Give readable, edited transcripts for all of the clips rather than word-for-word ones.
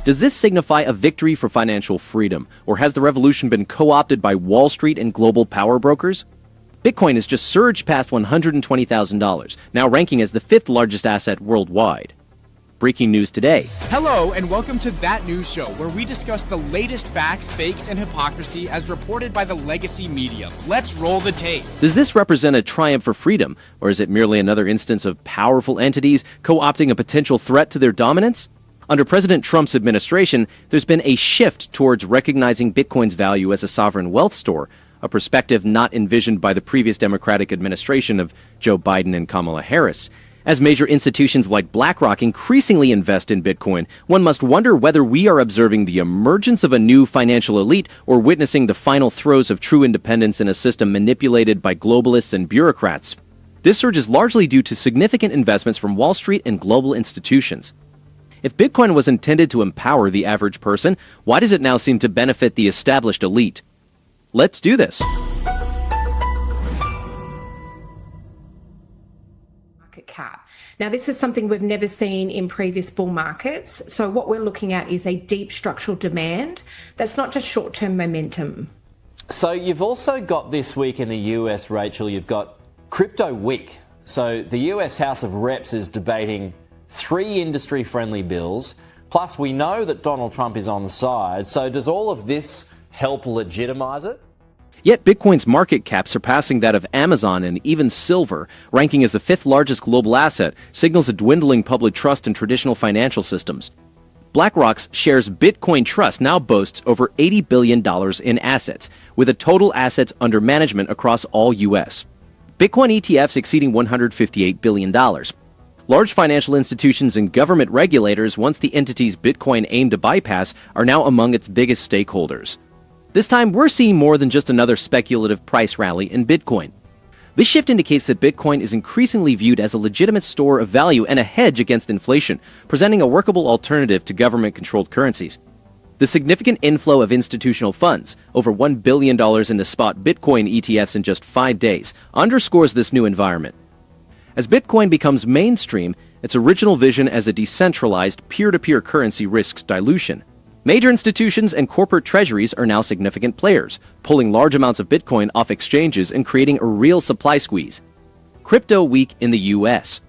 Does this signify a victory for financial freedom, or has the revolution been co-opted by Wall Street and global power brokers? Bitcoin has just surged past $120,000, now ranking as the fifth largest asset worldwide. Breaking news today. Hello, and welcome to That News Show, where we discuss the latest facts, fakes, and hypocrisy as reported by the legacy media. Let's roll the tape. Does this represent a triumph for freedom, or is it merely another instance of powerful entities co-opting a potential threat to their dominance? Under President Trump's administration, there's been a shift towards recognizing Bitcoin's value as a sovereign wealth store, a perspective not envisioned by the previous Democratic administration of Joe Biden and Kamala Harris. As major institutions like BlackRock increasingly invest in Bitcoin, one must wonder whether we are observing the emergence of a new financial elite or witnessing the final throes of true independence in a system manipulated by globalists and bureaucrats. This surge is largely due to significant investments from Wall Street and global institutions. If Bitcoin was intended to empower the average person, why does it now seem to benefit the established elite? Let's do this. Market cap. Now, this is something we've never seen in previous bull markets. So what we're looking at is a deep structural demand. That's not just short-term momentum. So you've also got this week in the US, Rachel, you've got Crypto Week. So the US House of Reps is debating 3 industry-friendly bills, plus we know that Donald Trump is on the side, so does all of this help legitimize it? Yet Bitcoin's market cap surpassing that of Amazon and even silver, ranking as the 5th largest global asset, signals a dwindling public trust in traditional financial systems. BlackRock's shares Bitcoin Trust now boasts over $80 billion in assets, with a total assets under management across all U.S. Bitcoin ETFs exceeding $158 billion. Large financial institutions and government regulators, once the entities Bitcoin aimed to bypass, are now among its biggest stakeholders. This time, we're seeing more than just another speculative price rally in Bitcoin. This shift indicates that Bitcoin is increasingly viewed as a legitimate store of value and a hedge against inflation, presenting a workable alternative to government-controlled currencies. The significant inflow of institutional funds, over $1 billion into spot Bitcoin ETFs in just 5 days, underscores this new environment. As Bitcoin becomes mainstream, its original vision as a decentralized, peer-to-peer currency risks dilution. Major institutions and corporate treasuries are now significant players, pulling large amounts of Bitcoin off exchanges and creating a real supply squeeze. Crypto Week in the U.S.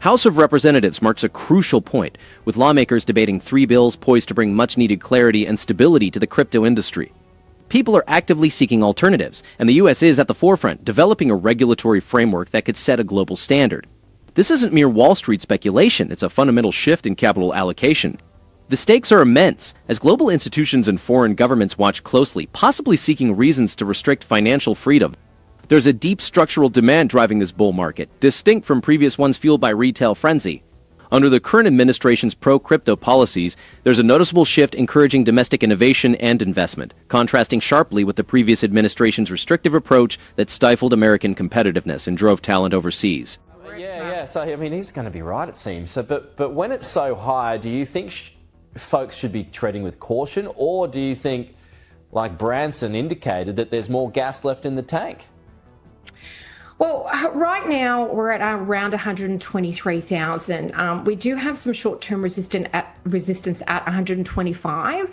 House of Representatives marks a crucial point, with lawmakers debating 3 bills poised to bring much-needed clarity and stability to the crypto industry. People are actively seeking alternatives, and the U.S. is at the forefront, developing a regulatory framework that could set a global standard. This isn't mere Wall Street speculation, it's a fundamental shift in capital allocation. The stakes are immense, as global institutions and foreign governments watch closely, possibly seeking reasons to restrict financial freedom. There's a deep structural demand driving this bull market, distinct from previous ones fueled by retail frenzy. Under the current administration's pro-crypto policies, there's a noticeable shift encouraging domestic innovation and investment, contrasting sharply with the previous administration's restrictive approach that stifled American competitiveness and drove talent overseas. Yeah. So, I mean, he's going to be right, it seems. So, but when it's so high, do you think folks should be treading with caution, or do you think, like Branson indicated, that there's more gas left in the tank? Well, right now we're at around 123,000. We do have some short-term resistance at 125.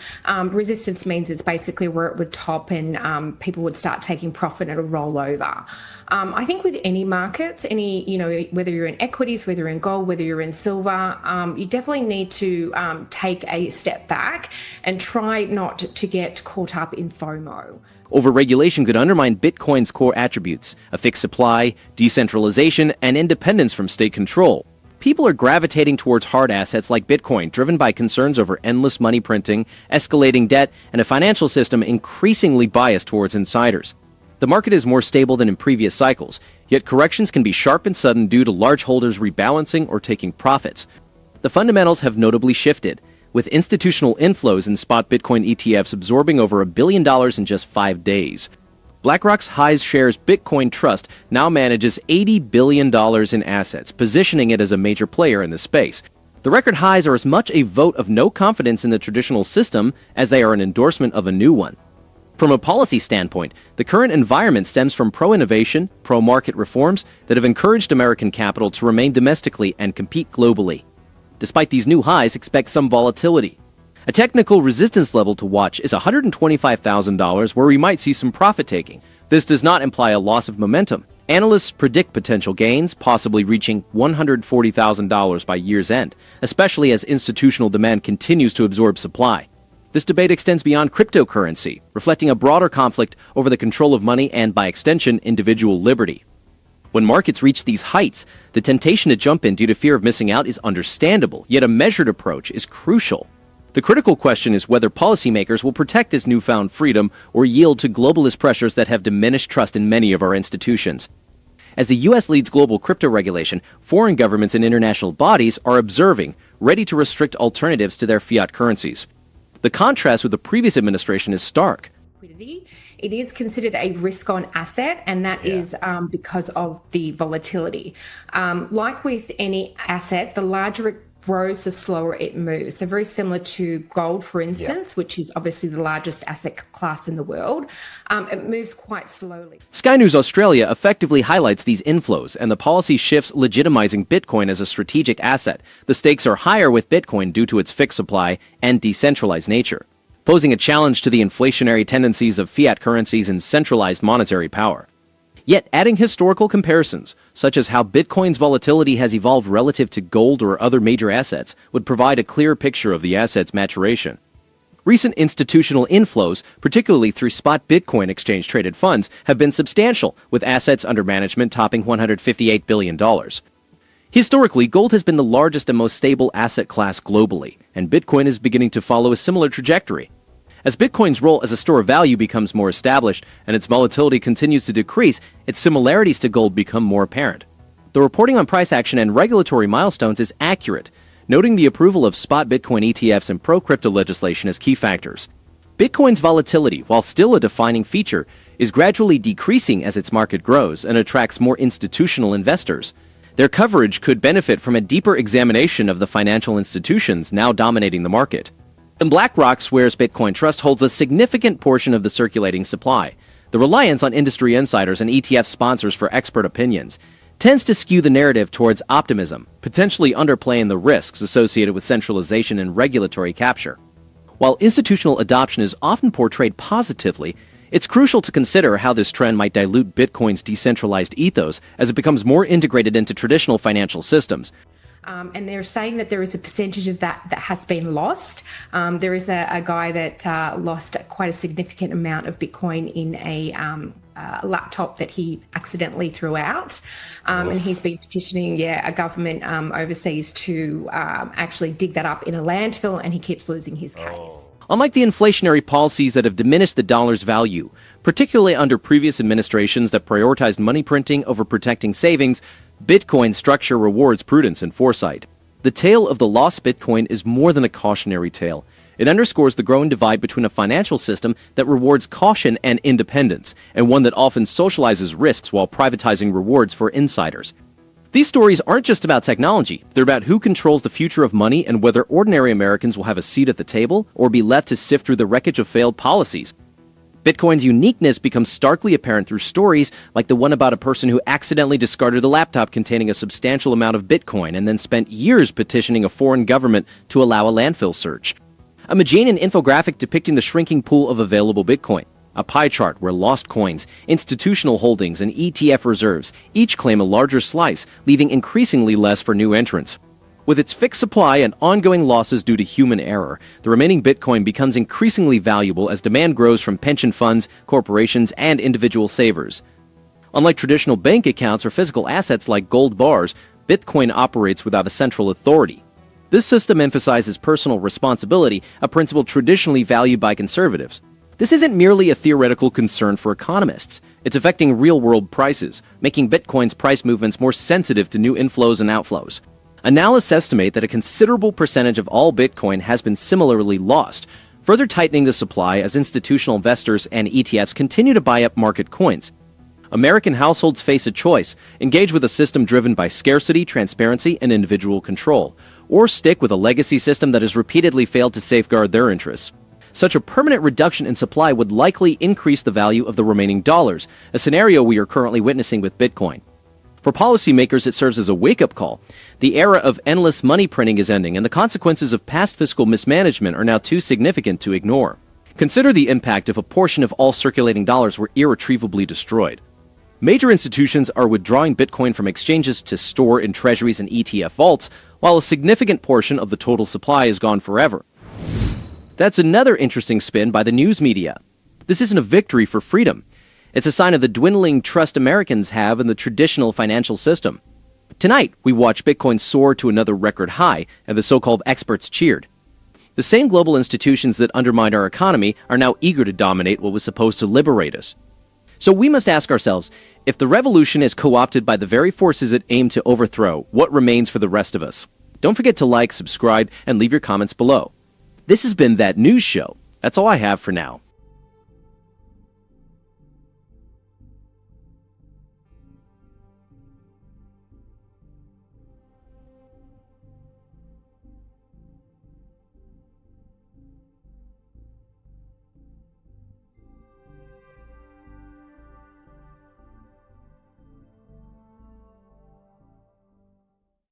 Resistance means it's basically where it would top and people would start taking profit and it'll roll over. I think with any markets, whether you're in equities, whether you're in gold, whether you're in silver, you definitely need to take a step back and try not to get caught up in FOMO. Overregulation could undermine Bitcoin's core attributes, a fixed supply, decentralization, and independence from state control. People are gravitating towards hard assets like Bitcoin, driven by concerns over endless money printing, escalating debt, and a financial system increasingly biased towards insiders. The market is more stable than in previous cycles, yet corrections can be sharp and sudden due to large holders rebalancing or taking profits. The fundamentals have notably shifted, with institutional inflows in spot Bitcoin ETFs absorbing over $1 billion in just 5 days. BlackRock's Highs Shares Bitcoin Trust now manages $80 billion in assets, positioning it as a major player in the space. The record highs are as much a vote of no confidence in the traditional system as they are an endorsement of a new one. From a policy standpoint, the current environment stems from pro-innovation, pro-market reforms that have encouraged American capital to remain domestically and compete globally. Despite these new highs, expect some volatility. A technical resistance level to watch is $125,000, where we might see some profit taking. This does not imply a loss of momentum. Analysts predict potential gains, possibly reaching $140,000 by year's end, especially as institutional demand continues to absorb supply. This debate extends beyond cryptocurrency, reflecting a broader conflict over the control of money and, by extension, individual liberty. When markets reach these heights, the temptation to jump in due to fear of missing out is understandable, yet a measured approach is crucial. The critical question is whether policymakers will protect this newfound freedom or yield to globalist pressures that have diminished trust in many of our institutions. As the U.S. leads global crypto regulation, foreign governments and international bodies are observing, ready to restrict alternatives to their fiat currencies. The contrast with the previous administration is stark. It is considered a risk-on asset, and that is because of the volatility. Like with any asset, the larger it grows, the slower it moves. So very similar to gold, for instance, which is obviously the largest asset class in the world. It moves quite slowly. Sky News Australia effectively highlights these inflows and the policy shifts legitimizing Bitcoin as a strategic asset. The stakes are higher with Bitcoin due to its fixed supply and decentralized nature, posing a challenge to the inflationary tendencies of fiat currencies and centralized monetary power. Yet adding historical comparisons, such as how Bitcoin's volatility has evolved relative to gold or other major assets, would provide a clear picture of the asset's maturation. Recent institutional inflows, particularly through spot Bitcoin exchange-traded funds, have been substantial, with assets under management topping $158 billion. Historically, gold has been the largest and most stable asset class globally, and Bitcoin is beginning to follow a similar trajectory. As Bitcoin's role as a store of value becomes more established and its volatility continues to decrease, its similarities to gold become more apparent. The reporting on price action and regulatory milestones is accurate, noting the approval of spot Bitcoin ETFs and pro-crypto legislation as key factors. Bitcoin's volatility, while still a defining feature, is gradually decreasing as its market grows and attracts more institutional investors. Their coverage could benefit from a deeper examination of the financial institutions now dominating the market. And BlackRock swears Bitcoin Trust holds a significant portion of the circulating supply. The reliance on industry insiders and ETF sponsors for expert opinions tends to skew the narrative towards optimism, potentially underplaying the risks associated with centralization and regulatory capture. While institutional adoption is often portrayed positively, it's crucial to consider how this trend might dilute Bitcoin's decentralized ethos as it becomes more integrated into traditional financial systems. And they're saying that there is a percentage of that has been lost. There is a guy that lost quite a significant amount of Bitcoin in a laptop that he accidentally threw out. And he's been petitioning, a government overseas to actually dig that up in a landfill, and he keeps losing his case. Unlike the inflationary policies that have diminished the dollar's value, particularly under previous administrations that prioritized money printing over protecting savings, Bitcoin's structure rewards prudence and foresight. The tale of the lost Bitcoin is more than a cautionary tale. It underscores the growing divide between a financial system that rewards caution and independence, and one that often socializes risks while privatizing rewards for insiders. These stories aren't just about technology. They're about who controls the future of money and whether ordinary Americans will have a seat at the table or be left to sift through the wreckage of failed policies. Bitcoin's uniqueness becomes starkly apparent through stories like the one about a person who accidentally discarded a laptop containing a substantial amount of Bitcoin and then spent years petitioning a foreign government to allow a landfill search. A Majanian infographic depicting the shrinking pool of available Bitcoin. A pie chart where lost coins, institutional holdings, and ETF reserves each claim a larger slice, leaving increasingly less for new entrants. With its fixed supply and ongoing losses due to human error, the remaining Bitcoin becomes increasingly valuable as demand grows from pension funds, corporations, and individual savers. Unlike traditional bank accounts or physical assets like gold bars, Bitcoin operates without a central authority. This system emphasizes personal responsibility, a principle traditionally valued by conservatives. This isn't merely a theoretical concern for economists. It's affecting real-world prices, making Bitcoin's price movements more sensitive to new inflows and outflows. Analysts estimate that a considerable percentage of all Bitcoin has been similarly lost, further tightening the supply as institutional investors and ETFs continue to buy up market coins. American households face a choice: engage with a system driven by scarcity, transparency, and individual control, or stick with a legacy system that has repeatedly failed to safeguard their interests. Such a permanent reduction in supply would likely increase the value of the remaining dollars, a scenario we are currently witnessing with Bitcoin. For policymakers, it serves as a wake-up call. The era of endless money printing is ending, and the consequences of past fiscal mismanagement are now too significant to ignore. Consider the impact if a portion of all circulating dollars were irretrievably destroyed. Major institutions are withdrawing Bitcoin from exchanges to store in treasuries and ETF vaults, while a significant portion of the total supply is gone forever. That's another interesting spin by the news media. This isn't a victory for freedom. It's a sign of the dwindling trust Americans have in the traditional financial system. Tonight, we watch Bitcoin soar to another record high, and the so-called experts cheered. The same global institutions that undermined our economy are now eager to dominate what was supposed to liberate us. So we must ask ourselves, if the revolution is co-opted by the very forces it aimed to overthrow, what remains for the rest of us? Don't forget to like, subscribe, and leave your comments below. This has been That News Show. That's all I have for now.